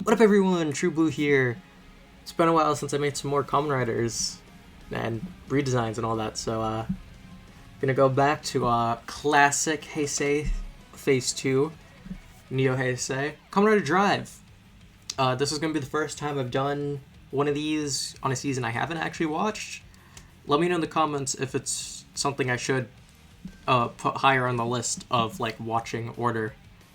What up, everyone? True Blue here. It's been a while since I made some more Kamen Riders and redesigns and all that, so gonna go back to classic Heisei Phase 2, Neo Heisei, Kamen Rider Drive. This is gonna be the first time I've done one of these on a season I haven't actually watched. Let me know in the comments if it's something I should put higher on the list of like watching order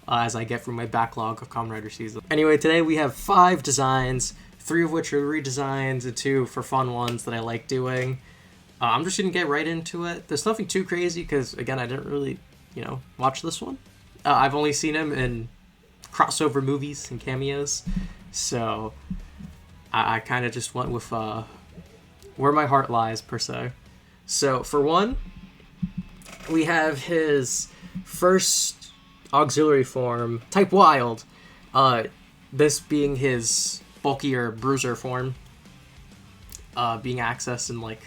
as I get through my backlog of Kamen Rider season. Anyway, today we have 5 designs, 3 of which are redesigns and 2 for fun ones that I like doing. I'm just gonna get right into it. There's nothing too crazy because, again, I didn't really, watch this one. I've only seen him in crossover movies and cameos, so I kind of just went with where my heart lies, per se. So, for one, we have his first auxiliary form, Type Wild. This being his bulkier bruiser form, being accessed in like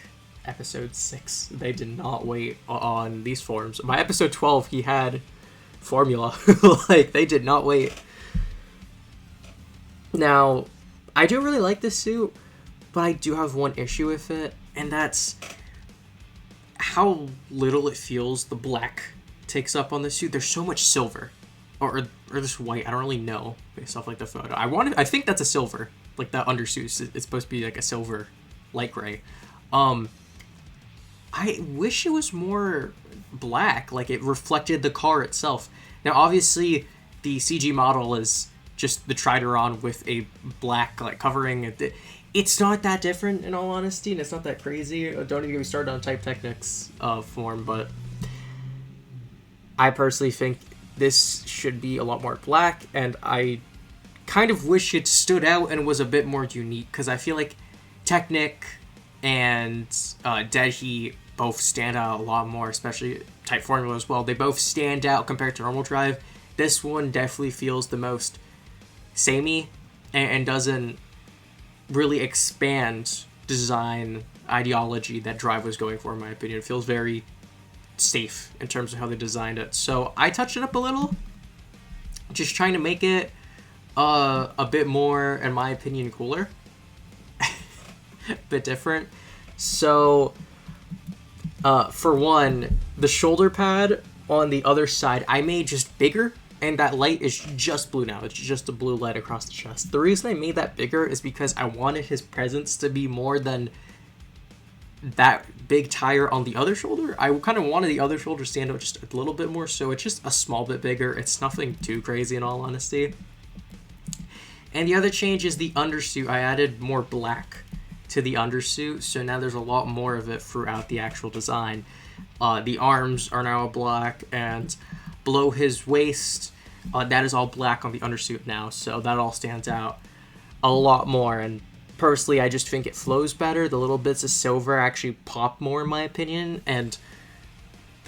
episode 6. They did not wait on these forms. By episode 12, he had formula. Like, they did not wait. Now, I do really like this suit, but I do have one issue with it, and that's how little it feels the black takes up on the suit. There's so much silver, or this white. I don't really know based off like the photo. I think that's a silver. Like that undersuit, it's supposed to be like a silver, light gray. I wish it was more black, like it reflected the car itself. Now, obviously, the CG model is just the Trideron with a black like covering. It's not that different, in all honesty, and it's not that crazy. Don't even get me started on Type Technics form, but I personally think this should be a lot more black, and I kind of wish it stood out and was a bit more unique, because I feel like Technic and Dead Heat both stand out a lot more, especially Type Formula as well. They both stand out compared to normal Drive. This one definitely feels the most samey and doesn't really expand design ideology that Drive was going for, in my opinion. It feels very safe in terms of how they designed it. So I touched it up a little, just trying to make it a bit more, in my opinion, cooler. A bit different. So for one, the shoulder pad on the other side I made just bigger, and that light is just blue now. It's just a blue light across the chest. The reason I made that bigger is because I wanted his presence to be more than that big tire on the other shoulder. I kind of wanted the other shoulder to stand out just a little bit more, so it's just a small bit bigger. It's nothing too crazy, in all honesty. And the other change is the undersuit. I added more black to the undersuit, so now there's a lot more of it throughout the actual design. The arms are now black, and below his waist, that is all black on the undersuit now, so that all stands out a lot more. And personally, I just think it flows better. The little bits of silver actually pop more, in my opinion, and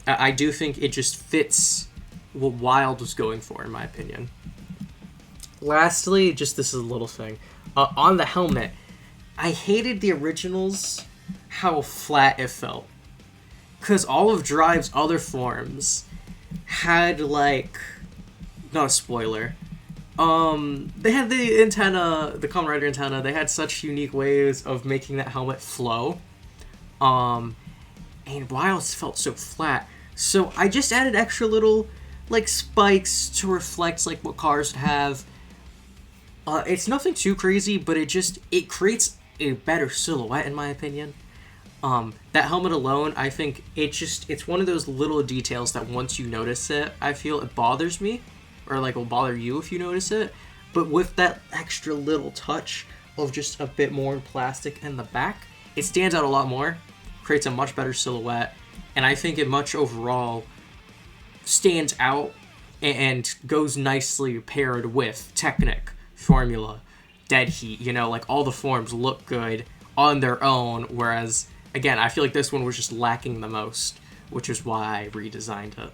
I do think it just fits what Wild was going for, in my opinion. Lastly, just this is a little thing. On the helmet, I hated the originals, how flat it felt. Because all of Drive's other forms had, like, not a spoiler, they had the antenna, the Kamen Rider antenna. They had such unique ways of making that helmet flow. And Wild's felt so flat. So I just added extra little, like, spikes to reflect, like, what cars have. It's nothing too crazy, but it creates a better silhouette, in my opinion. That helmet alone, I think it's one of those little details that once you notice it, I feel it bothers me, or like will bother you if you notice it. But with that extra little touch of just a bit more plastic in the back, it stands out a lot more, creates a much better silhouette, and I think it much overall stands out and goes nicely paired with Technic, Formula, Dead Heat. Like, all the forms look good on their own, whereas, again, I feel like this one was just lacking the most, which is why I redesigned it.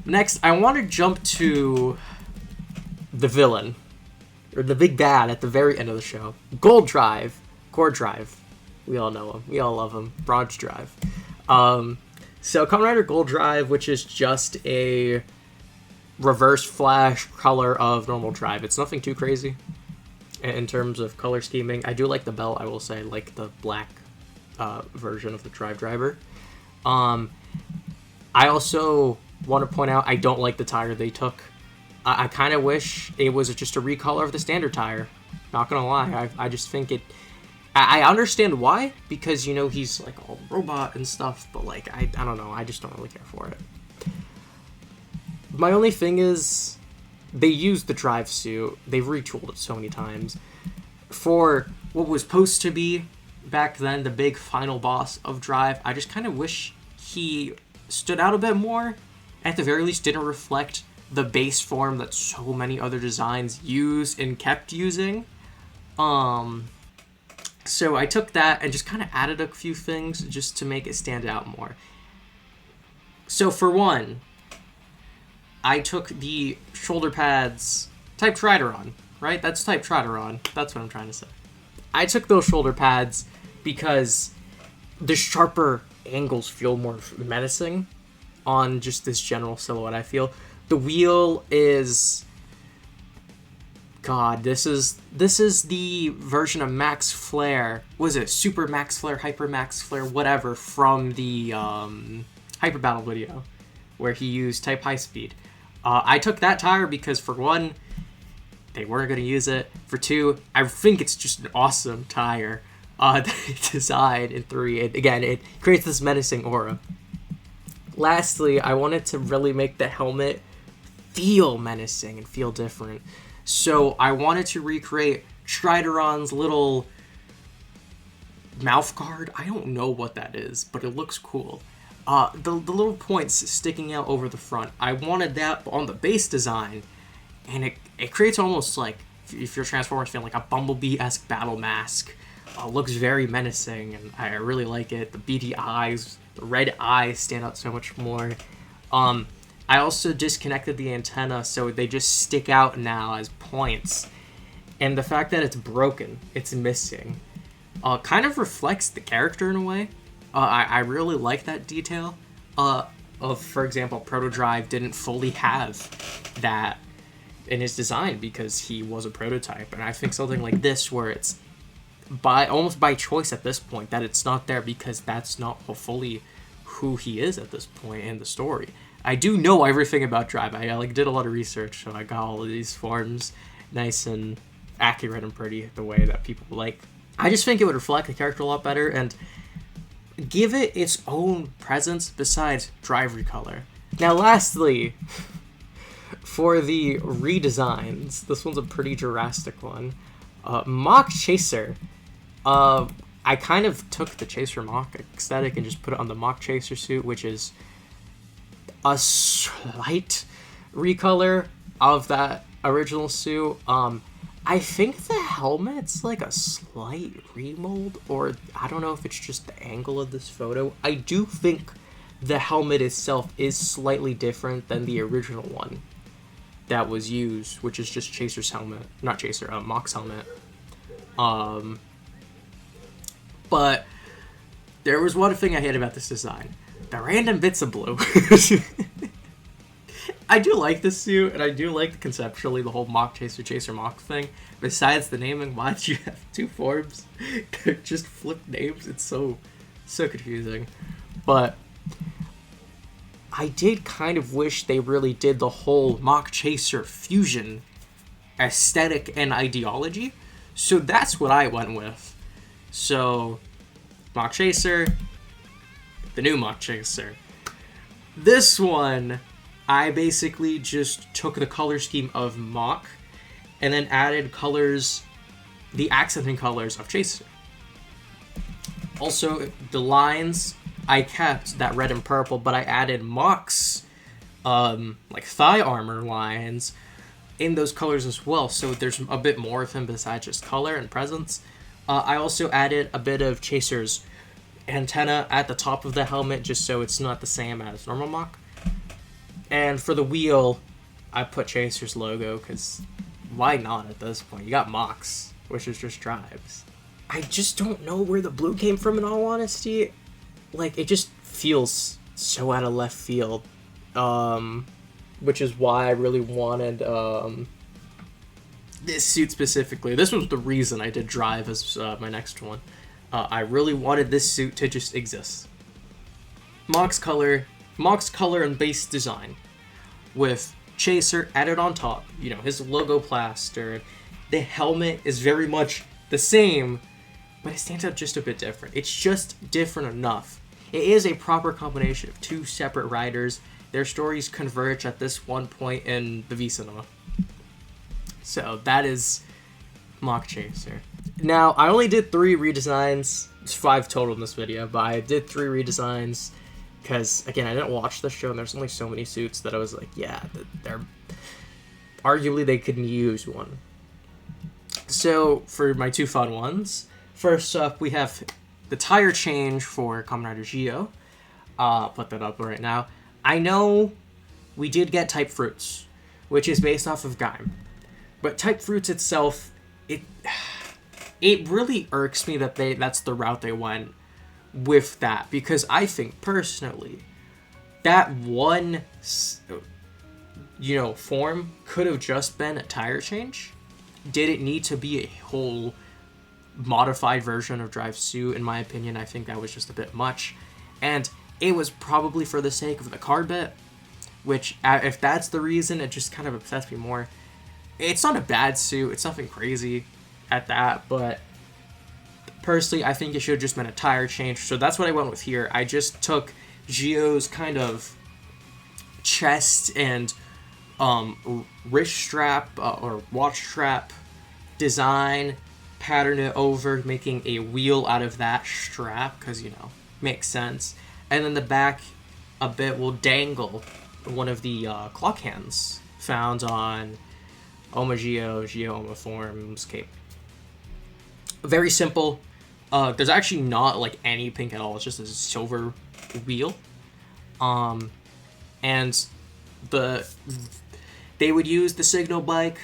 Next, I want to jump to the villain, or the big bad at the very end of the show. Gold Drive. Core Drive. We all know him. We all love him. Bronze Drive. So Kamen Rider Gold Drive, which is just a reverse flash color of normal Drive. It's nothing too crazy. in terms of color scheming. I do like the belt, I will say, like the black version of the drive driver. I also want to point out I don't like the tire they took. I kind of wish it was just a recolor of the standard tire. Not gonna lie, I just think it. I understand why, because you know he's like all robot and stuff, but like I don't know, I just don't really care for it. My only thing is, they used the drive suit. They've retooled it so many times for what was supposed to be back then the big final boss of Drive. I just kind of wish he stood out a bit more. At the very least, didn't reflect the base form that so many other designs use and kept using. So I took that and just kind of added a few things just to make it stand out more. So for one, I took the shoulder pads, Type Trideron, right? That's Type Trideron. That's what I'm trying to say. I took those shoulder pads because the sharper angles feel more menacing on just this general silhouette, I feel. The wheel is... God, this is the version of Max Flare. Was it Super Max Flare, Hyper Max Flare, whatever, from the Hyper Battle video, where he used Type High Speed. I took that tire because, for one, they weren't going to use it. For two, I think it's just an awesome tire design. And three, it creates this menacing aura. Lastly, I wanted to really make the helmet feel menacing and feel different. So I wanted to recreate Strideron's little mouth guard. I don't know what that is, but it looks cool. The little points sticking out over the front. I wanted that on the base design, and it creates almost like, if you're a Transformers fan, like a Bumblebee-esque battle mask. Looks very menacing, and I really like it. The beady eyes, the red eyes stand out so much more. I also disconnected the antenna, so they just stick out now as points. And the fact that it's broken, it's missing, kind of reflects the character in a way. I really like that detail. For example, Protodrive didn't fully have that in his design because he was a prototype. And I think something like this, where it's almost by choice at this point that it's not there because that's not fully who he is at this point in the story. I do know everything about Drive. I did a lot of research, so I got all of these forms nice and accurate and pretty the way that people like. I just think it would reflect the character a lot better and give it its own presence besides Drive recolor. Now, lastly, for the redesigns, this one's a pretty drastic one. Mach Chaser. I kind of took the Chaser Mach aesthetic and just put it on the Mach Chaser suit, which is a slight recolor of that original suit. I think the helmet's like a slight remold, or I don't know if it's just the angle of this photo. I do think the helmet itself is slightly different than the original one that was used, which is just Chaser's helmet. Not Chaser, Mach's helmet. But there was one thing I hate about this design. The random bits of blue. I do like this suit, and I do like conceptually the whole Mach Chaser Mach thing. Besides the naming, why did you have two forms? Just flip names. It's so confusing. But I did kind of wish they really did the whole Mach Chaser fusion aesthetic and ideology. So that's what I went with. So, Mach Chaser, the new Mach Chaser. This one, I basically just took the color scheme of Mach and then added colors, the accenting colors of Chaser. Also, the lines, I kept that red and purple, but I added Mach's like thigh armor lines in those colors as well, so there's a bit more of him besides just color and presence. I also added a bit of Chaser's antenna at the top of the helmet, just so it's not the same as normal Mach. And for the wheel, I put Chaser's logo, because why not at this point? You got Mach's, which is just drives. I just don't know where the blue came from, in all honesty. Like, it just feels so out of left field. Which is why I really wanted this suit specifically, this was the reason I did Drive as my next one. I really wanted this suit to just exist. Mock's color and base design, with Chaser added on top. You know, his logo plaster. The helmet is very much the same, but it stands out just a bit different. It's just different enough. It is a proper combination of two separate riders. Their stories converge at this one point in the V-Cinema. So that is Mock Chaser. Now, I only did 3 redesigns. It's 5 total in this video, but I did 3 redesigns because, again, I didn't watch the show, and there's only so many suits that I was like, yeah, they're... Arguably, they could use one. So, for my 2 fun ones, first up, we have the tire change for Kamen Rider Geo. Put that up right now. I know we did get Type Fruits, which is based off of Gaim. But Type Fruits itself, it really irks me that that's the route they went with that. Because I think, personally, that one, form could have just been a tire change. Did it need to be a whole modified version of Drive suit? In my opinion, I think that was just a bit much. And it was probably for the sake of the card bit, which, if that's the reason, it just kind of upsets me more. It's not a bad suit, it's nothing crazy at that, but personally, I think it should have just been a tire change, so that's what I went with here. I just took Gio's kind of chest and wrist strap or watch strap design, pattern it over, making a wheel out of that strap, because, makes sense. And then the back a bit will dangle one of the clock hands found on Oma Geo Oma Form's cape. Very simple. There's actually not like any pink at all. It's just a silver wheel. And they would use the signal bike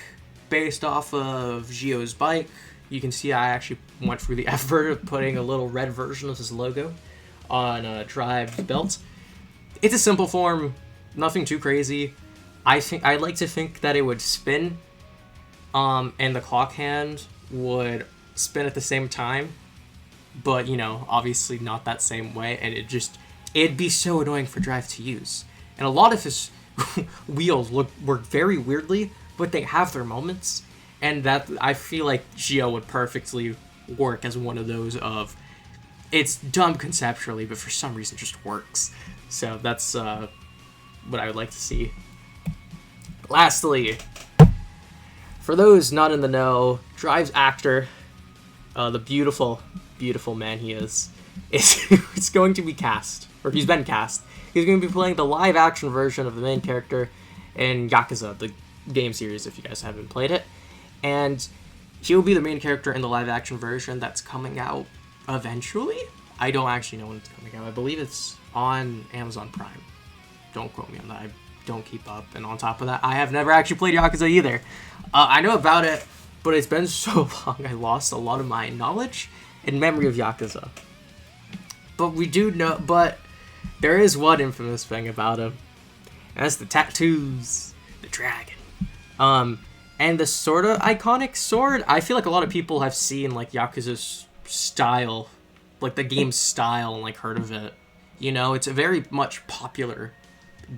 based off of Gio's bike. You can see I actually went through the effort of putting a little red version of his logo on Drive's belt. It's a simple form, nothing too crazy. I like to think that it would spin, and the clock hand would spin at the same time, but obviously not that same way, and it'd be so annoying for Drive to use. And a lot of his wheels work very weirdly, but they have their moments, and that I feel like Geo would perfectly work as one of those of, it's dumb conceptually, but for some reason just works. So that's what I would like to see. Lastly, for those not in the know, Drive's actor, the beautiful, beautiful man he is going to be cast, or he's been cast. He's going to be playing the live-action version of the main character in Yakuza, the game series, if you guys haven't played it. And he will be the main character in the live-action version that's coming out eventually. I don't actually know when it's coming out. I believe it's on Amazon Prime. Don't quote me on that. I don't keep up. And on top of that, I have never actually played Yakuza either. I know about it, but it's been so long I lost a lot of my knowledge and memory of Yakuza. But there is one infamous thing about him, and that's the tattoos, the dragon, and the sort of iconic sword. I feel like a lot of people have seen like Yakuza's style, like the game's style, and like heard of it. It's a very much popular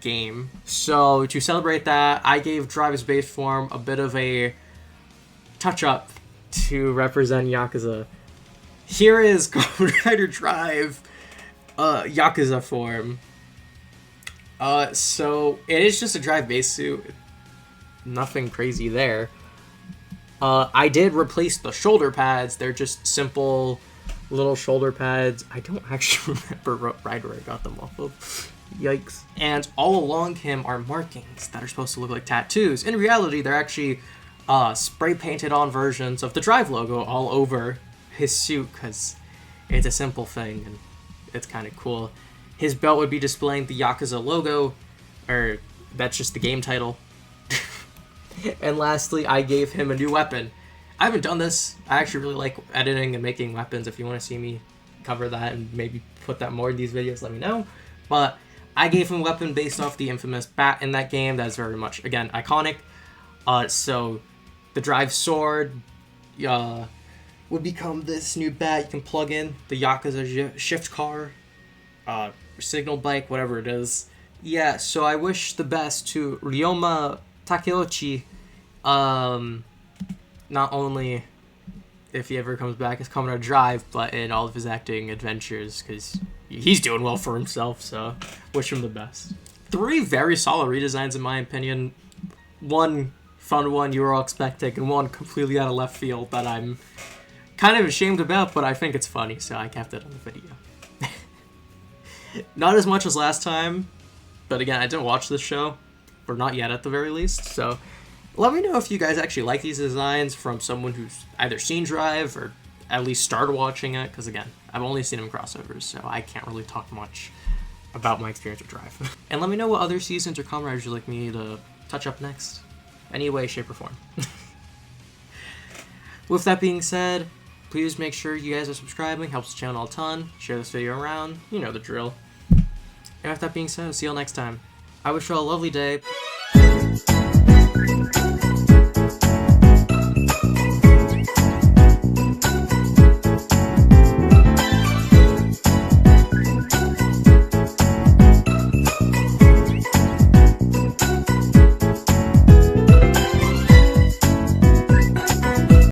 game. So to celebrate that, I gave Drive's base form a bit of a touch-up to represent Yakuza. Here is Kamen Rider Drive Yakuza form. So it is just a Drive base suit. Nothing crazy there. I did replace the shoulder pads. They're just simple little shoulder pads. I don't actually remember what rider I got them off of. Yikes. And all along him are markings that are supposed to look like tattoos. In reality, they're actually spray painted on versions of the Drive logo all over his suit, because it's a simple thing and it's kind of cool. His belt would be displaying the Yakuza logo, or that's just the game title. And lastly, I gave him a new weapon. I haven't done this. I actually really like editing and making weapons. If you want to see me cover that and maybe put that more in these videos, let me know. But I gave him a weapon based off the infamous bat in that game. That is very much, again, iconic. So the drive sword would become this new bat you can plug in, the Yakuza shift car, signal bike, whatever it is. Yeah, so I wish the best to Ryoma Takeuchi, not only if he ever comes back as Kamen Drive, but in all of his acting adventures, because he's doing well for himself, so wish him the best. 3 very solid redesigns in my opinion. 1 fun one you were all expecting, and 1 completely out of left field that I'm kind of ashamed about, but I think it's funny, so I kept it on the video. Not as much as last time, but again, I didn't watch this show, or not yet at the very least, so let me know if you guys actually like these designs from someone who's either seen Drive or at least started watching it, because again, I've only seen them crossovers, so I can't really talk much about my experience with Drive. And let me know what other seasons or Kamen Riders you'd like me to touch up next, any way, shape, or form. With that being said, please make sure you guys are subscribing, helps the channel a ton, share this video around, you know the drill. And with that being said, I'll see you all next time. I wish you all a lovely day.